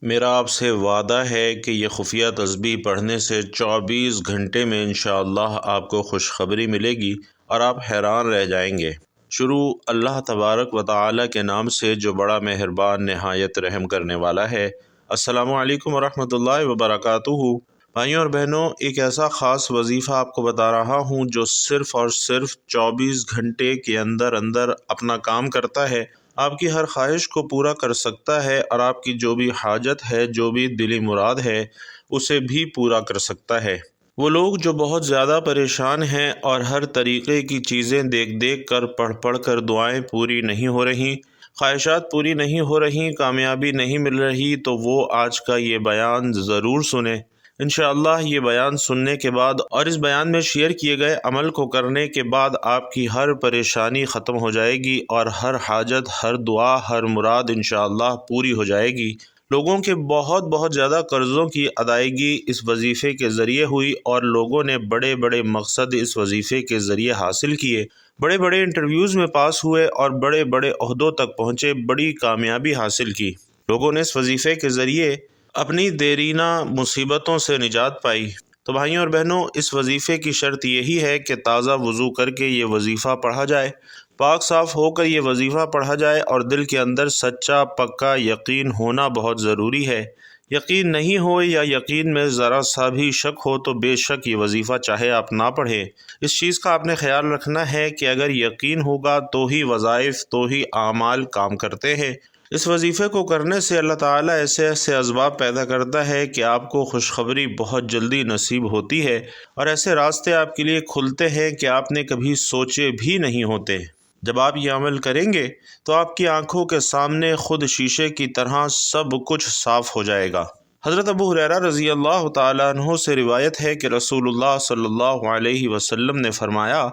میرا آپ سے وعدہ ہے کہ یہ خفیہ تسبیح پڑھنے سے 24 گھنٹے میں انشاءاللہ آپ کو خوشخبری ملے گی اور آپ حیران رہ جائیں گے۔ شروع اللہ تبارک و تعالی کے نام سے جو بڑا مہربان نہایت رحم کرنے والا ہے۔ السلام علیکم ورحمۃ اللہ وبرکاتہ۔ بھائیوں اور بہنوں، ایک ایسا خاص وظیفہ آپ کو بتا رہا ہوں جو صرف اور صرف 24 گھنٹے کے اندر اندر اپنا کام کرتا ہے، آپ کی ہر خواہش کو پورا کر سکتا ہے اور آپ کی جو بھی حاجت ہے، جو بھی دلی مراد ہے، اسے بھی پورا کر سکتا ہے۔ وہ لوگ جو بہت زیادہ پریشان ہیں اور ہر طریقے کی چیزیں دیکھ دیکھ کر پڑھ کر دعائیں پوری نہیں ہو رہی، خواہشات پوری نہیں ہو رہی، کامیابی نہیں مل رہی، تو وہ آج کا یہ بیان ضرور سنیں۔ انشاءاللہ یہ بیان سننے کے بعد اور اس بیان میں شیئر کیے گئے عمل کو کرنے کے بعد آپ کی ہر پریشانی ختم ہو جائے گی اور ہر حاجت، ہر دعا، ہر مراد انشاءاللہ پوری ہو جائے گی۔ لوگوں کے بہت زیادہ قرضوں کی ادائیگی اس وظیفے کے ذریعے ہوئی اور لوگوں نے بڑے بڑے مقصد اس وظیفے کے ذریعے حاصل کیے، بڑے بڑے انٹرویوز میں پاس ہوئے اور بڑے بڑے عہدوں تک پہنچے، بڑی کامیابی حاصل کی۔ لوگوں نے اس وظیفے کے ذریعے اپنی دیرینہ مصیبتوں سے نجات پائی۔ تو بھائیوں اور بہنوں، اس وظیفے کی شرط یہی ہے کہ تازہ وضو کر کے یہ وظیفہ پڑھا جائے، پاک صاف ہو کر یہ وظیفہ پڑھا جائے اور دل کے اندر سچا پکا یقین ہونا بہت ضروری ہے۔ یقین نہیں ہو یا یقین میں ذرا سا بھی شک ہو تو بے شک یہ وظیفہ چاہے آپ نہ پڑھیں۔ اس چیز کا آپ نے خیال رکھنا ہے کہ اگر یقین ہوگا تو ہی وظائف، تو ہی اعمال کام کرتے ہیں۔ اس وظیفے کو کرنے سے اللہ تعالیٰ ایسے ایسے اسباب پیدا کرتا ہے کہ آپ کو خوشخبری بہت جلدی نصیب ہوتی ہے اور ایسے راستے آپ کے لیے کھلتے ہیں کہ آپ نے کبھی سوچے بھی نہیں ہوتے۔ جب آپ یہ عمل کریں گے تو آپ کی آنکھوں کے سامنے خود شیشے کی طرح سب کچھ صاف ہو جائے گا۔ حضرت ابو ہریرہ رضی اللہ تعالیٰ عنہ سے روایت ہے کہ رسول اللہ صلی اللہ علیہ وسلم نے فرمایا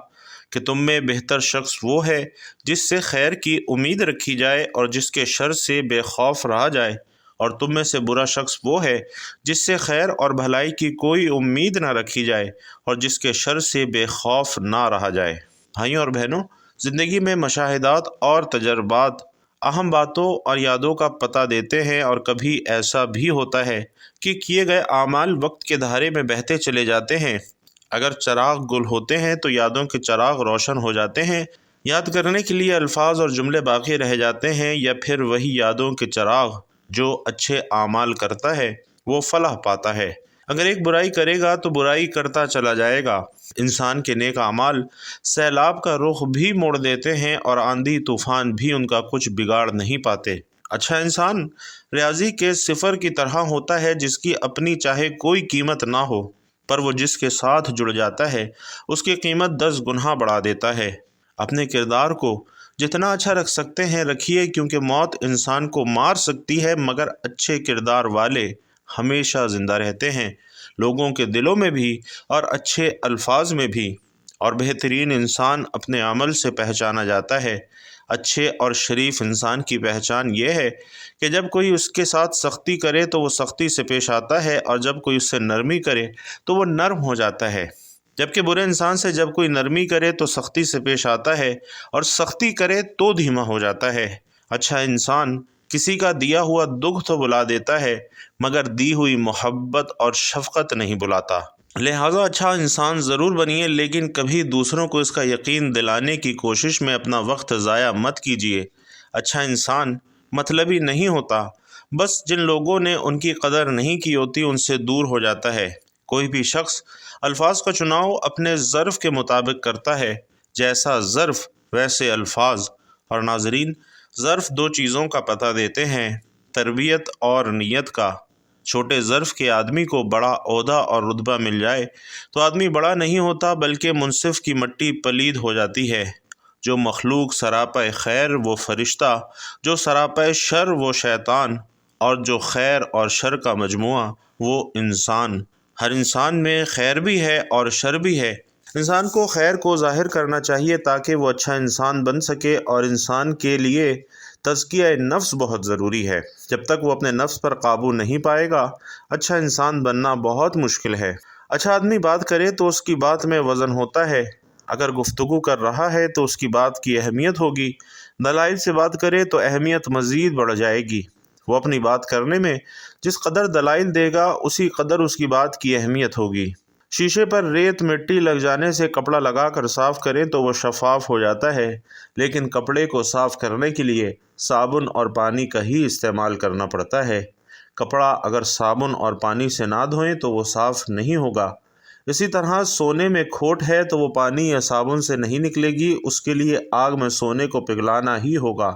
کہ تم میں بہتر شخص وہ ہے جس سے خیر کی امید رکھی جائے اور جس کے شر سے بے خوف رہا جائے، اور تم میں سے برا شخص وہ ہے جس سے خیر اور بھلائی کی کوئی امید نہ رکھی جائے اور جس کے شر سے بے خوف نہ رہا جائے۔ بھائیوں اور بہنوں، زندگی میں مشاہدات اور تجربات اہم باتوں اور یادوں کا پتہ دیتے ہیں، اور کبھی ایسا بھی ہوتا ہے کہ کیے گئے اعمال وقت کے دھارے میں بہتے چلے جاتے ہیں۔ اگر چراغ گل ہوتے ہیں تو یادوں کے چراغ روشن ہو جاتے ہیں، یاد کرنے کے لیے الفاظ اور جملے باقی رہ جاتے ہیں، یا پھر وہی یادوں کے چراغ جو اچھے اعمال کرتا ہے وہ فلاح پاتا ہے۔ اگر ایک برائی کرے گا تو برائی کرتا چلا جائے گا۔ انسان کے نیک اعمال سیلاب کا رخ بھی موڑ دیتے ہیں اور آندھی طوفان بھی ان کا کچھ بگاڑ نہیں پاتے۔ اچھا انسان ریاضی کے صفر کی طرح ہوتا ہے جس کی اپنی چاہے کوئی قیمت نہ ہو، پر وہ جس کے ساتھ جڑ جاتا ہے اس کی قیمت 10 گنا بڑھا دیتا ہے۔ اپنے کردار کو جتنا اچھا رکھ سکتے ہیں رکھیے، کیونکہ موت انسان کو مار سکتی ہے مگر اچھے کردار والے ہمیشہ زندہ رہتے ہیں، لوگوں کے دلوں میں بھی اور اچھے الفاظ میں بھی۔ اور بہترین انسان اپنے عمل سے پہچانا جاتا ہے۔ اچھے اور شریف انسان کی پہچان یہ ہے کہ جب کوئی اس کے ساتھ سختی کرے تو وہ سختی سے پیش آتا ہے، اور جب کوئی اس سے نرمی کرے تو وہ نرم ہو جاتا ہے، جبکہ برے انسان سے جب کوئی نرمی کرے تو سختی سے پیش آتا ہے اور سختی کرے تو دھیما ہو جاتا ہے۔ اچھا انسان کسی کا دیا ہوا دکھ تو بلا دیتا ہے مگر دی ہوئی محبت اور شفقت نہیں بلاتا۔ لہٰذا اچھا انسان ضرور بنیے، لیکن کبھی دوسروں کو اس کا یقین دلانے کی کوشش میں اپنا وقت ضائع مت کیجیے۔ اچھا انسان مطلبی نہیں ہوتا، بس جن لوگوں نے ان کی قدر نہیں کی ہوتی ان سے دور ہو جاتا ہے۔ کوئی بھی شخص الفاظ کا چناؤ اپنے ظرف کے مطابق کرتا ہے، جیسا ظرف ویسے الفاظ۔ اور ناظرین، ظرف دو چیزوں کا پتہ دیتے ہیں، تربیت اور نیت کا۔ چھوٹے ظرف کے آدمی کو بڑا عہدہ اور رتبہ مل جائے تو آدمی بڑا نہیں ہوتا بلکہ منصف کی مٹی پلید ہو جاتی ہے۔ جو مخلوق سراپا خیر وہ فرشتہ، جو سراپا شر وہ شیطان، اور جو خیر اور شر کا مجموعہ وہ انسان۔ ہر انسان میں خیر بھی ہے اور شر بھی ہے۔ انسان کو خیر کو ظاہر کرنا چاہیے تاکہ وہ اچھا انسان بن سکے، اور انسان کے لیے تزکیہ نفس بہت ضروری ہے۔ جب تک وہ اپنے نفس پر قابو نہیں پائے گا اچھا انسان بننا بہت مشکل ہے۔ اچھا آدمی بات کرے تو اس کی بات میں وزن ہوتا ہے، اگر گفتگو کر رہا ہے تو اس کی بات کی اہمیت ہوگی، دلائل سے بات کرے تو اہمیت مزید بڑھ جائے گی۔ وہ اپنی بات کرنے میں جس قدر دلائل دے گا اسی قدر اس کی بات کی اہمیت ہوگی۔ شیشے پر ریت مٹی لگ جانے سے کپڑا لگا کر صاف کریں تو وہ شفاف ہو جاتا ہے، لیکن کپڑے کو صاف کرنے کے لیے صابن اور پانی کا ہی استعمال کرنا پڑتا ہے۔ کپڑا اگر صابن اور پانی سے نہ دھوئیں تو وہ صاف نہیں ہوگا۔ اسی طرح سونے میں کھوٹ ہے تو وہ پانی یا صابن سے نہیں نکلے گی، اس کے لیے آگ میں سونے کو پگھلانا ہی ہوگا۔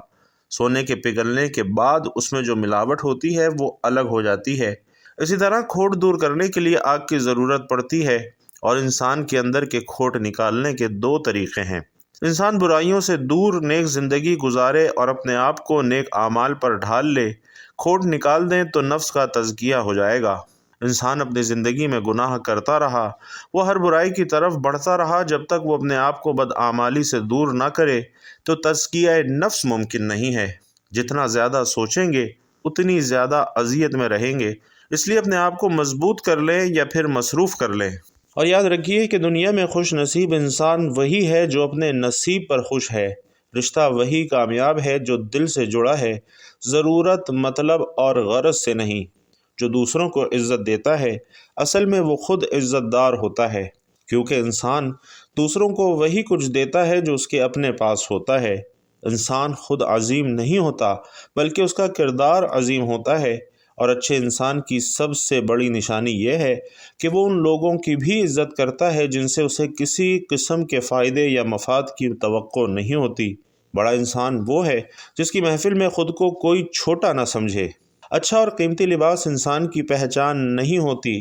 سونے کے پگھلنے کے بعد اس میں جو ملاوٹ ہوتی ہے وہ الگ ہو جاتی ہے۔ اسی طرح کھوٹ دور کرنے کے لیے آگ کی ضرورت پڑتی ہے، اور انسان کے اندر کے کھوٹ نکالنے کے 2 طریقے ہیں۔ انسان برائیوں سے دور نیک زندگی گزارے اور اپنے آپ کو نیک اعمال پر ڈھال لے۔ کھوٹ نکال دیں تو نفس کا تزکیہ ہو جائے گا۔ انسان اپنی زندگی میں گناہ کرتا رہا، وہ ہر برائی کی طرف بڑھتا رہا، جب تک وہ اپنے آپ کو بدعمالی سے دور نہ کرے تو تزکیہ نفس ممکن نہیں ہے۔ جتنا زیادہ سوچیں گے اتنی زیادہ اذیت میں رہیں گے، اس لیے اپنے آپ کو مضبوط کر لیں یا پھر مصروف کر لیں۔ اور یاد رکھیے کہ دنیا میں خوش نصیب انسان وہی ہے جو اپنے نصیب پر خوش ہے۔ رشتہ وہی کامیاب ہے جو دل سے جڑا ہے، ضرورت، مطلب اور غرض سے نہیں۔ جو دوسروں کو عزت دیتا ہے اصل میں وہ خود عزت دار ہوتا ہے، کیونکہ انسان دوسروں کو وہی کچھ دیتا ہے جو اس کے اپنے پاس ہوتا ہے۔ انسان خود عظیم نہیں ہوتا بلکہ اس کا کردار عظیم ہوتا ہے، اور اچھے انسان کی سب سے بڑی نشانی یہ ہے کہ وہ ان لوگوں کی بھی عزت کرتا ہے جن سے اسے کسی قسم کے فائدے یا مفاد کی توقع نہیں ہوتی۔ بڑا انسان وہ ہے جس کی محفل میں خود کو کوئی چھوٹا نہ سمجھے۔ اچھا اور قیمتی لباس انسان کی پہچان نہیں ہوتی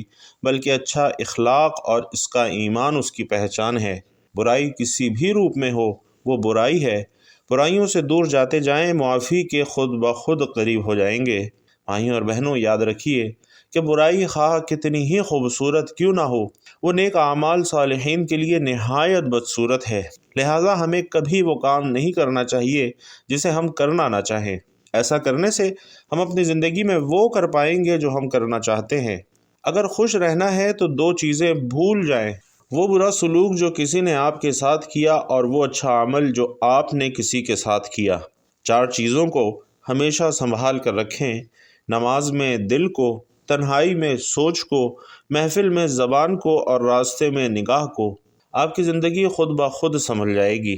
بلکہ اچھا اخلاق اور اس کا ایمان اس کی پہچان ہے۔ برائی کسی بھی روپ میں ہو وہ برائی ہے۔ برائیوں سے دور جاتے جائیں، معافی کے خود بخود قریب ہو جائیں گے۔ بھائیوں اور بہنوں، یاد رکھیے کہ برائی خواہ کتنی ہی خوبصورت کیوں نہ ہو، وہ نیک اعمال صالحین کے لیے نہایت بدصورت ہے۔ لہٰذا ہمیں کبھی وہ کام نہیں کرنا چاہیے جسے ہم کرنا نہ چاہیں۔ ایسا کرنے سے ہم اپنی زندگی میں وہ کر پائیں گے جو ہم کرنا چاہتے ہیں۔ اگر خوش رہنا ہے تو 2 چیزیں بھول جائیں، وہ برا سلوک جو کسی نے آپ کے ساتھ کیا اور وہ اچھا عمل جو آپ نے کسی کے ساتھ کیا۔ 4 چیزوں کو ہمیشہ سنبھال کر رکھیں: نماز میں دل کو، تنہائی میں سوچ کو، محفل میں زبان کو اور راستے میں نگاہ کو۔ آپ کی زندگی خود بخود سنبھل جائے گی۔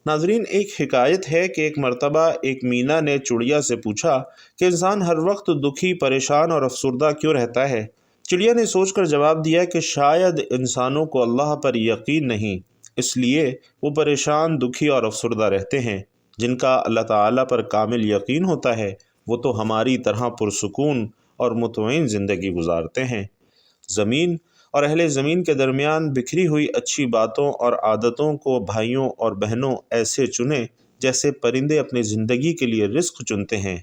ناظرین، ایک حکایت ہے کہ ایک مرتبہ ایک مینا نے چڑیا سے پوچھا کہ انسان ہر وقت دکھی، پریشان اور افسردہ کیوں رہتا ہے؟ چڑیا نے سوچ کر جواب دیا کہ شاید انسانوں کو اللہ پر یقین نہیں، اس لیے وہ پریشان، دکھی اور افسردہ رہتے ہیں۔ جن کا اللہ تعالیٰ پر کامل یقین ہوتا ہے وہ تو ہماری طرح پرسکون اور مطمئن زندگی گزارتے ہیں۔ زمین اور اہل زمین کے درمیان بکھری ہوئی اچھی باتوں اور عادتوں کو بھائیوں اور بہنوں ایسے چنیں جیسے پرندے اپنی زندگی کے لیے رزق چنتے ہیں۔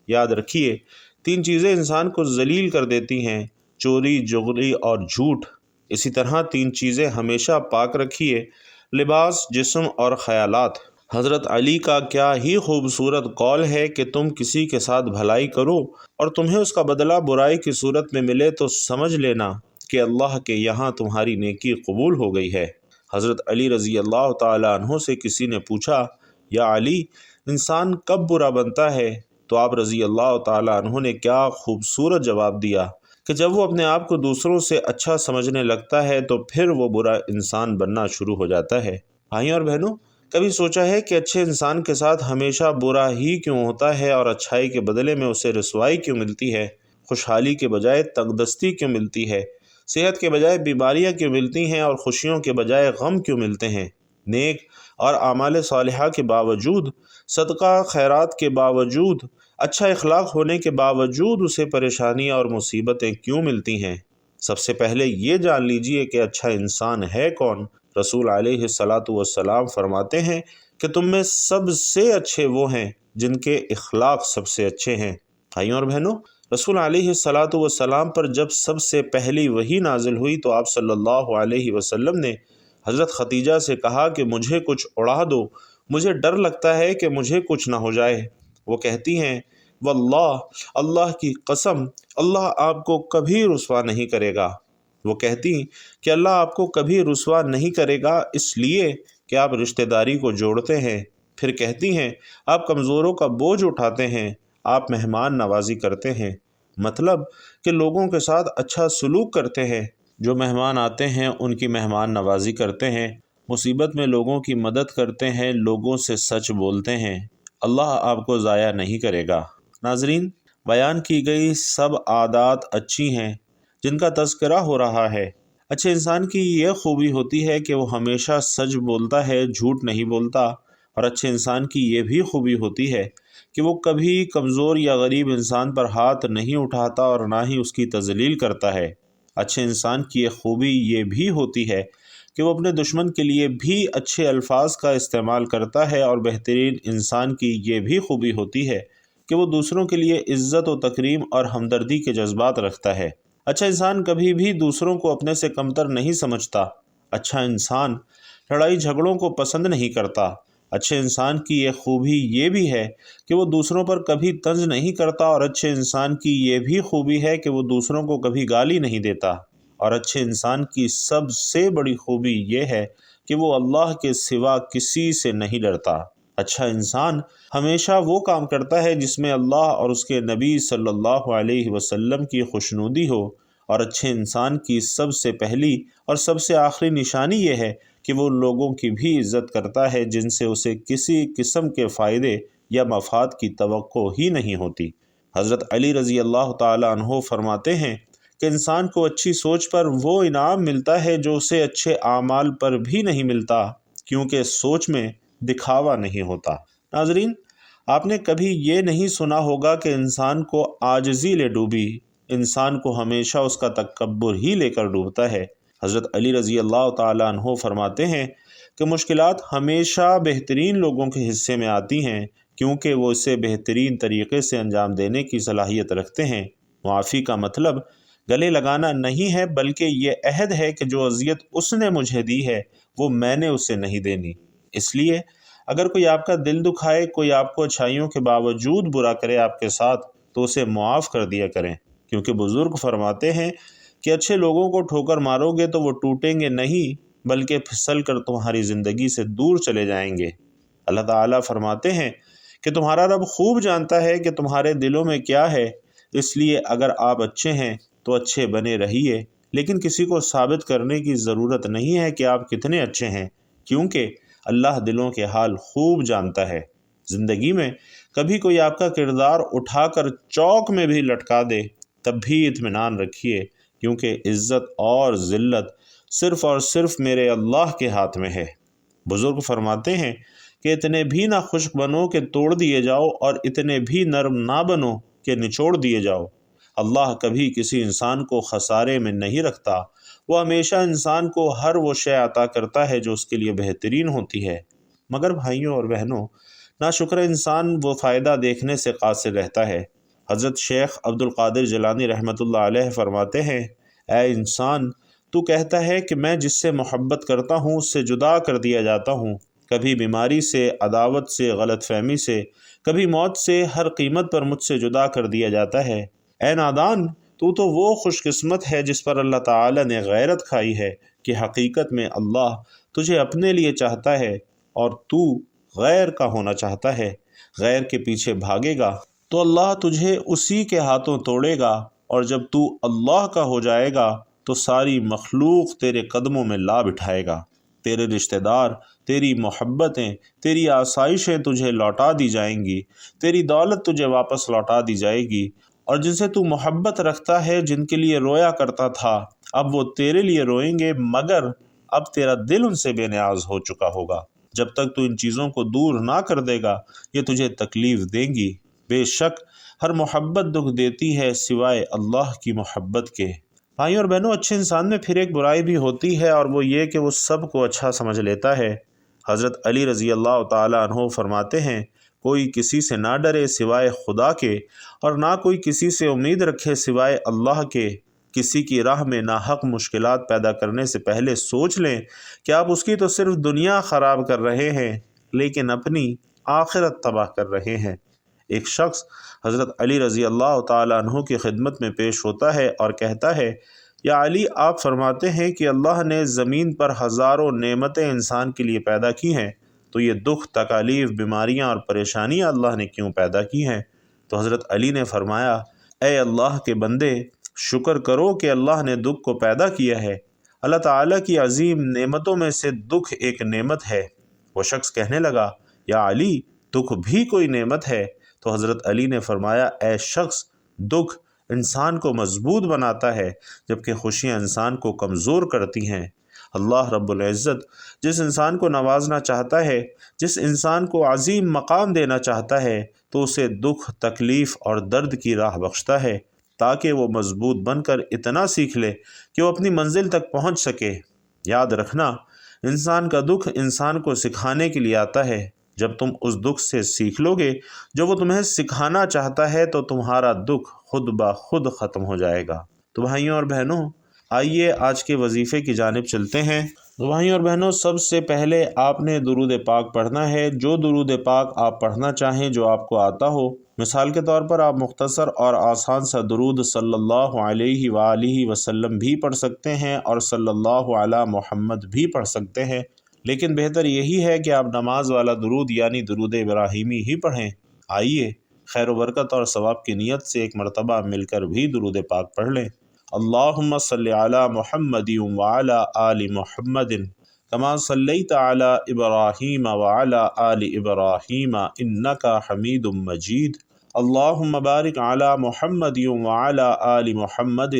یاد رکھیے 3 چیزیں انسان کو ذلیل کر دیتی ہیں: چوری، چغلی اور جھوٹ۔ اسی طرح 3 چیزیں ہمیشہ پاک رکھیے: لباس، جسم اور خیالات۔ حضرت علی کا کیا ہی خوبصورت قول ہے کہ تم کسی کے ساتھ بھلائی کرو اور تمہیں اس کا بدلہ برائی کی صورت میں ملے تو سمجھ لینا کہ اللہ کے یہاں تمہاری نیکی قبول ہو گئی ہے۔ حضرت علی رضی اللہ تعالیٰ عنہ سے کسی نے پوچھا، یا علی، انسان کب برا بنتا ہے؟ تو آپ رضی اللہ تعالیٰ عنہ نے کیا خوبصورت جواب دیا کہ جب وہ اپنے آپ کو دوسروں سے اچھا سمجھنے لگتا ہے تو پھر وہ برا انسان بننا شروع ہو جاتا ہے۔ بھائیوں اور بہنوں، کبھی سوچا ہے کہ اچھے انسان کے ساتھ ہمیشہ برا ہی کیوں ہوتا ہے اور اچھائی کے بدلے میں اسے رسوائی کیوں ملتی ہے؟ خوشحالی کے بجائے تنگدستی کیوں ملتی ہے؟ صحت کے بجائے بیماریاں کیوں ملتی ہیں اور خوشیوں کے بجائے غم کیوں ملتے ہیں؟ نیک اور اعمال صالحہ کے باوجود، صدقہ خیرات کے باوجود، اچھا اخلاق ہونے کے باوجود اسے پریشانیاں اور مصیبتیں کیوں ملتی ہیں؟ سب سے پہلے یہ جان لیجئے کہ اچھا انسان ہے کون۔ رسول علیہ السلام فرماتے ہیں کہ تم میں سب سے اچھے وہ ہیں جن کے اخلاق سب سے اچھے ہیں۔ بھائیوں اور بہنوں، رسول علیہ السلام پر جب سب سے پہلی وحی نازل ہوئی تو آپ صلی اللہ علیہ وسلم نے حضرت خدیجہ سے کہا کہ مجھے کچھ اڑا دو، مجھے ڈر لگتا ہے کہ مجھے کچھ نہ ہو جائے۔ وہ کہتی ہیں، واللہ، اللہ کی قسم، اللہ آپ کو کبھی رسوا نہیں کرے گا۔ وہ کہتی کہ اللہ آپ کو کبھی رسوا نہیں کرے گا اس لیے کہ آپ رشتہ داری کو جوڑتے ہیں۔ پھر کہتی ہیں، آپ کمزوروں کا بوجھ اٹھاتے ہیں، آپ مہمان نوازی کرتے ہیں، مطلب کہ لوگوں کے ساتھ اچھا سلوک کرتے ہیں، جو مہمان آتے ہیں ان کی مہمان نوازی کرتے ہیں، مصیبت میں لوگوں کی مدد کرتے ہیں، لوگوں سے سچ بولتے ہیں، اللہ آپ کو ضائع نہیں کرے گا۔ ناظرین، بیان کی گئی سب عادات اچھی ہیں جن کا تذکرہ ہو رہا ہے۔ اچھے انسان کی یہ خوبی ہوتی ہے کہ وہ ہمیشہ سچ بولتا ہے، جھوٹ نہیں بولتا، اور اچھے انسان کی یہ بھی خوبی ہوتی ہے کہ وہ کبھی کمزور یا غریب انسان پر ہاتھ نہیں اٹھاتا اور نہ ہی اس کی تذلیل کرتا ہے۔ اچھے انسان کی ایک خوبی یہ بھی ہوتی ہے کہ وہ اپنے دشمن کے لیے بھی اچھے الفاظ کا استعمال کرتا ہے، اور بہترین انسان کی یہ بھی خوبی ہوتی ہے کہ وہ دوسروں کے لیے عزت و تکریم اور ہمدردی کے جذبات رکھتا ہے۔ اچھا انسان کبھی بھی دوسروں کو اپنے سے کمتر نہیں سمجھتا۔ اچھا انسان لڑائی جھگڑوں کو پسند نہیں کرتا۔ اچھے انسان کی ایک خوبی یہ بھی ہے کہ وہ دوسروں پر کبھی طنز نہیں کرتا، اور اچھے انسان کی یہ بھی خوبی ہے کہ وہ دوسروں کو کبھی گالی نہیں دیتا، اور اچھے انسان کی سب سے بڑی خوبی یہ ہے کہ وہ اللہ کے سوا کسی سے نہیں ڈرتا۔ اچھا انسان ہمیشہ وہ کام کرتا ہے جس میں اللہ اور اس کے نبی صلی اللہ علیہ وسلم کی خوشنودی ہو، اور اچھے انسان کی سب سے پہلی اور سب سے آخری نشانی یہ ہے کہ وہ لوگوں کی بھی عزت کرتا ہے جن سے اسے کسی قسم کے فائدے یا مفاد کی توقع ہی نہیں ہوتی۔ حضرت علی رضی اللہ تعالی عنہ فرماتے ہیں کہ انسان کو اچھی سوچ پر وہ انعام ملتا ہے جو اسے اچھے اعمال پر بھی نہیں ملتا، کیونکہ سوچ میں دکھاوا نہیں ہوتا۔ ناظرین، آپ نے کبھی یہ نہیں سنا ہوگا کہ انسان کو عاجزی لے ڈوبی، انسان کو ہمیشہ اس کا تکبر ہی لے کر ڈوبتا ہے۔ حضرت علی رضی اللہ تعالی عنہ فرماتے ہیں کہ مشکلات ہمیشہ بہترین لوگوں کے حصے میں آتی ہیں، کیونکہ وہ اسے بہترین طریقے سے انجام دینے کی صلاحیت رکھتے ہیں۔ معافی کا مطلب گلے لگانا نہیں ہے، بلکہ یہ عہد ہے کہ جو اذیت اس نے مجھے دی ہے وہ میں نے اسے نہیں دینی۔ اس لیے اگر کوئی آپ کا دل دکھائے، کوئی آپ کو اچھائیوں کے باوجود برا کرے آپ کے ساتھ، تو اسے معاف کر دیا کریں، کیونکہ بزرگ فرماتے ہیں کہ اچھے لوگوں کو ٹھوکر مارو گے تو وہ ٹوٹیں گے نہیں، بلکہ پھسل کر تمہاری زندگی سے دور چلے جائیں گے۔ اللہ تعالیٰ فرماتے ہیں کہ تمہارا رب خوب جانتا ہے کہ تمہارے دلوں میں کیا ہے، اس لیے اگر آپ اچھے ہیں تو اچھے بنے رہیے، لیکن کسی کو ثابت کرنے کی ضرورت نہیں ہے کہ آپ کتنے اچھے ہیں، کیونکہ اللہ دلوں کے حال خوب جانتا ہے۔ زندگی میں کبھی کوئی آپ کا کردار اٹھا کر چوک میں بھی لٹکا دے، تب بھی اطمینان رکھیے، کیونکہ عزت اور ذلت صرف اور صرف میرے اللہ کے ہاتھ میں ہے۔ بزرگ فرماتے ہیں کہ اتنے بھی نہ خشک بنو کہ توڑ دیے جاؤ، اور اتنے بھی نرم نہ بنو کہ نچوڑ دیے جاؤ۔ اللہ کبھی کسی انسان کو خسارے میں نہیں رکھتا، وہ ہمیشہ انسان کو ہر وہ شے عطا کرتا ہے جو اس کے لیے بہترین ہوتی ہے۔ مگر بھائیوں اور بہنوں، ناشکر انسان وہ فائدہ دیکھنے سے قاصر رہتا ہے۔ حضرت شیخ عبد القادر جیلانی رحمۃ اللہ علیہ فرماتے ہیں، اے انسان، تو کہتا ہے کہ میں جس سے محبت کرتا ہوں اس سے جدا کر دیا جاتا ہوں، کبھی بیماری سے، عداوت سے، غلط فہمی سے، کبھی موت سے، ہر قیمت پر مجھ سے جدا کر دیا جاتا ہے۔ اے نادان، تو وہ خوش قسمت ہے جس پر اللہ تعالی نے غیرت کھائی ہے کہ حقیقت میں اللہ تجھے اپنے لیے چاہتا ہے اور تو غیر کا ہونا چاہتا ہے۔ غیر کے پیچھے بھاگے گا تو اللہ تجھے اسی کے ہاتھوں توڑے گا، اور جب تو اللہ کا ہو جائے گا تو ساری مخلوق تیرے قدموں میں لا بٹھائے گا۔ تیرے رشتہ دار، تیری محبتیں، تیری آسائشیں تجھے لوٹا دی جائیں گی، تیری دولت تجھے واپس لوٹا دی جائے گی، اور جن سے تو محبت رکھتا ہے، جن کے لیے رویا کرتا تھا، اب وہ تیرے لیے روئیں گے، مگر اب تیرا دل ان سے بے نیاز ہو چکا ہوگا۔ جب تک تو ان چیزوں کو دور نہ کر دے گا، یہ تجھے تکلیف دیں گی۔ بے شک ہر محبت دکھ دیتی ہے سوائے اللہ کی محبت کے۔ بھائیوں اور بہنوں، اچھے انسان میں پھر ایک برائی بھی ہوتی ہے، اور وہ یہ کہ وہ سب کو اچھا سمجھ لیتا ہے۔ حضرت علی رضی اللہ تعالی عنہ فرماتے ہیں، کوئی کسی سے نہ ڈرے سوائے خدا کے، اور نہ کوئی کسی سے امید رکھے سوائے اللہ کے۔ کسی کی راہ میں ناحق مشکلات پیدا کرنے سے پہلے سوچ لیں کہ آپ اس کی تو صرف دنیا خراب کر رہے ہیں، لیکن اپنی آخرت تباہ کر رہے ہیں۔ ایک شخص حضرت علی رضی اللہ تعالی عنہ کی خدمت میں پیش ہوتا ہے اور کہتا ہے، یا علی، آپ فرماتے ہیں کہ اللہ نے زمین پر ہزاروں نعمتیں انسان کے لیے پیدا کی ہیں، تو یہ دکھ، تکالیف، بیماریاں اور پریشانیاں اللہ نے کیوں پیدا کی ہیں؟ تو حضرت علی نے فرمایا اے اللہ کے بندے، شکر کرو کہ اللہ نے دکھ کو پیدا کیا ہے۔ اللہ تعالیٰ کی عظیم نعمتوں میں سے دکھ ایک نعمت ہے۔ وہ شخص کہنے لگا یا علی، دکھ بھی کوئی نعمت ہے؟ تو حضرت علی نے فرمایا اے شخص، دکھ انسان کو مضبوط بناتا ہے جبکہ خوشیاں انسان کو کمزور کرتی ہیں۔ اللہ رب العزت جس انسان کو نوازنا چاہتا ہے، جس انسان کو عظیم مقام دینا چاہتا ہے، تو اسے دکھ، تکلیف اور درد کی راہ بخشتا ہے تاکہ وہ مضبوط بن کر اتنا سیکھ لے کہ وہ اپنی منزل تک پہنچ سکے۔ یاد رکھنا، انسان کا دکھ انسان کو سکھانے کے لیے آتا ہے۔ جب تم اس دکھ سے سیکھ لو گے جو وہ تمہیں سکھانا چاہتا ہے تو تمہارا دکھ خود بخود ختم ہو جائے گا۔ تو بھائیوں اور بہنوں، آئیے آج کے وظیفے کی جانب چلتے ہیں۔ تو بھائیوں اور بہنوں، سب سے پہلے آپ نے درود پاک پڑھنا ہے۔ جو درود پاک آپ پڑھنا چاہیں، جو آپ کو آتا ہو، مثال کے طور پر آپ مختصر اور آسان سا درود صلی اللہ علیہ وآلہ وسلم بھی پڑھ سکتے ہیں اور صلی اللہ علی محمد بھی پڑھ سکتے ہیں، لیکن بہتر یہی ہے کہ آپ نماز والا درود یعنی درود ابراہیمی ہی پڑھیں۔ آئیے خیر و برکت اور ثواب کی نیت سے ایک مرتبہ مل کر بھی درود پاک پڑھ لیں۔ اللہم صلی علی محمد وعلی آل محمد کما صلیت علی ابراہیم وعلی آل ابراہیم انک حمید مجید۔ اللہم بارک علی محمد وعلی آل محمد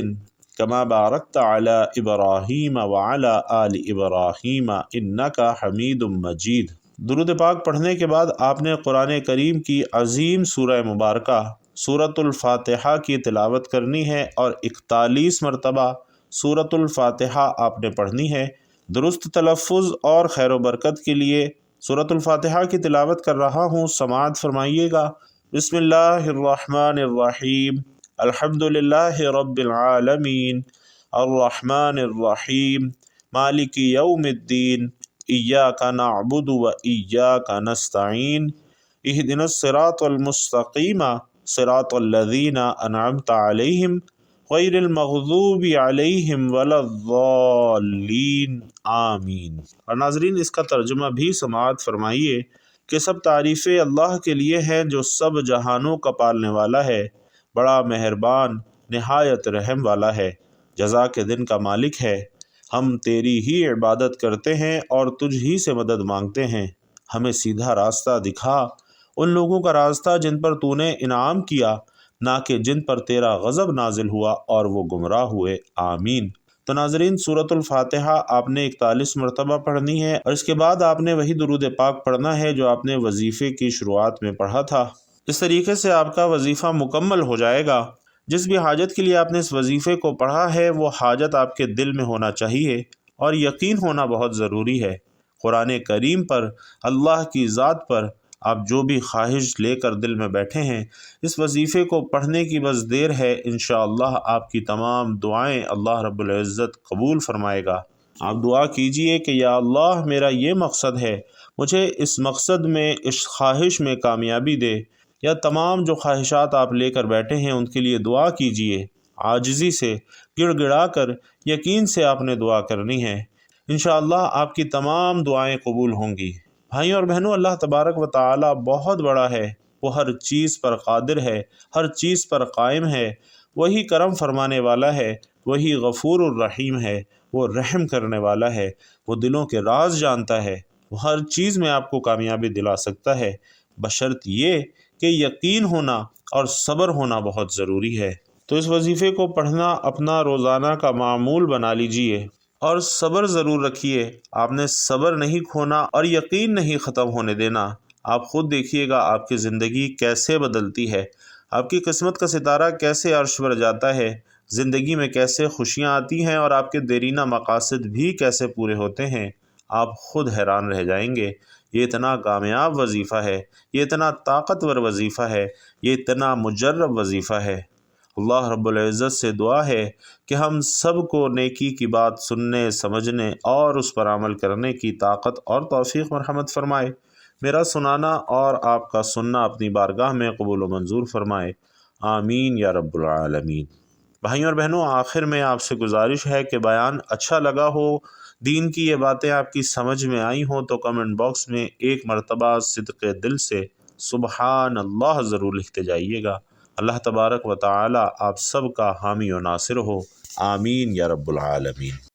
کما بارکت علی ابراہیم وعلی آل ابراہیم انک حمید مجید۔ درود پاک پڑھنے کے بعد آپ نے قرآن کریم کی عظیم سورہ مبارکہ سورۃ الفاتحہ کی تلاوت کرنی ہے اور 41 مرتبہ سورۃ الفاتحہ آپ نے پڑھنی ہے۔ درست تلفظ اور خیر و برکت کے لیے سورۃ الفاتحہ کی تلاوت کر رہا ہوں، سماعت فرمائیے گا۔ بسم اللہ الرحمن الرحیم، الحمد للہ رب العالمین، الرحمن الرحیم، مالک یوم الدین، ایاک نعبد و ایاک نستعین، اہدنا الصراط المستقیم صراط الذین انعمت علیہم غیر المغضوب علیہم ولا الضالین آمین۔ اور ناظرین، اس کا ترجمہ بھی سماعت فرمائیے کہ سب تعریفیں اللہ کے لیے ہیں جو سب جہانوں کا پالنے والا ہے، بڑا مہربان، نہایت رحم والا ہے، جزا کے دن کا مالک ہے۔ ہم تیری ہی عبادت کرتے ہیں اور تجھ ہی سے مدد مانگتے ہیں۔ ہمیں سیدھا راستہ دکھا، ان لوگوں کا راستہ جن پر تو نے انعام کیا، نہ کہ جن پر تیرا غضب نازل ہوا اور وہ گمراہ ہوئے، آمین۔ تو ناظرین، سورۃ الفاتحہ آپ نے 41 مرتبہ پڑھنی ہے اور اس کے بعد آپ نے وہی درود پاک پڑھنا ہے جو آپ نے وظیفے کی شروعات میں پڑھا تھا۔ اس طریقے سے آپ کا وظیفہ مکمل ہو جائے گا۔ جس بھی حاجت کے لیے آپ نے اس وظیفے کو پڑھا ہے وہ حاجت آپ کے دل میں ہونا چاہیے اور یقین ہونا بہت ضروری ہے۔ قرآن کریم پر، اللہ کی ذات پر آپ جو بھی خواہش لے کر دل میں بیٹھے ہیں، اس وظیفے کو پڑھنے کی بس دیر ہے۔ انشاءاللہ آپ کی تمام دعائیں اللہ رب العزت قبول فرمائے گا۔ آپ دعا کیجئے کہ یا اللہ، میرا یہ مقصد ہے، مجھے اس مقصد میں، اس خواہش میں کامیابی دے۔ یا تمام جو خواہشات آپ لے کر بیٹھے ہیں ان کے لیے دعا کیجئے، عاجزی سے، گڑ گڑا کر، یقین سے آپ نے دعا کرنی ہے۔ انشاءاللہ آپ کی تمام دعائیں قبول ہوں گی۔ بھائیوں اور بہنوں، اللہ تبارک و تعالی بہت بڑا ہے، وہ ہر چیز پر قادر ہے، ہر چیز پر قائم ہے، وہی کرم فرمانے والا ہے، وہی غفور الرحیم ہے، وہ رحم کرنے والا ہے، وہ دلوں کے راز جانتا ہے، وہ ہر چیز میں آپ کو کامیابی دلا سکتا ہے، بشرط یہ کہ یقین ہونا اور صبر ہونا بہت ضروری ہے۔ تو اس وظیفے کو پڑھنا اپنا روزانہ کا معمول بنا لیجئے اور صبر ضرور رکھیے۔ آپ نے صبر نہیں کھونا اور یقین نہیں ختم ہونے دینا۔ آپ خود دیکھیے گا آپ کی زندگی کیسے بدلتی ہے، آپ کی قسمت کا ستارہ کیسے عرش پر جاتا ہے، زندگی میں کیسے خوشیاں آتی ہیں اور آپ کے دیرینہ مقاصد بھی کیسے پورے ہوتے ہیں۔ آپ خود حیران رہ جائیں گے۔ یہ اتنا کامیاب وظیفہ ہے، یہ اتنا طاقتور وظیفہ ہے، یہ اتنا مجرب وظیفہ ہے۔ اللہ رب العزت سے دعا ہے کہ ہم سب کو نیکی کی بات سننے، سمجھنے اور اس پر عمل کرنے کی طاقت اور توفیق مرحمت فرمائے۔ میرا سنانا اور آپ کا سننا اپنی بارگاہ میں قبول و منظور فرمائے، آمین یا رب العالمین۔ بھائیوں اور بہنوں، آخر میں آپ سے گزارش ہے کہ بیان اچھا لگا ہو، دین کی یہ باتیں آپ کی سمجھ میں آئی ہوں تو کمنٹ باکس میں ایک مرتبہ صدق دل سے سبحان اللہ ضرور لکھتے جائیے گا۔ اللہ تبارک و تعالی آپ سب کا حامی و ناصر ہو، آمین یا رب العالمین۔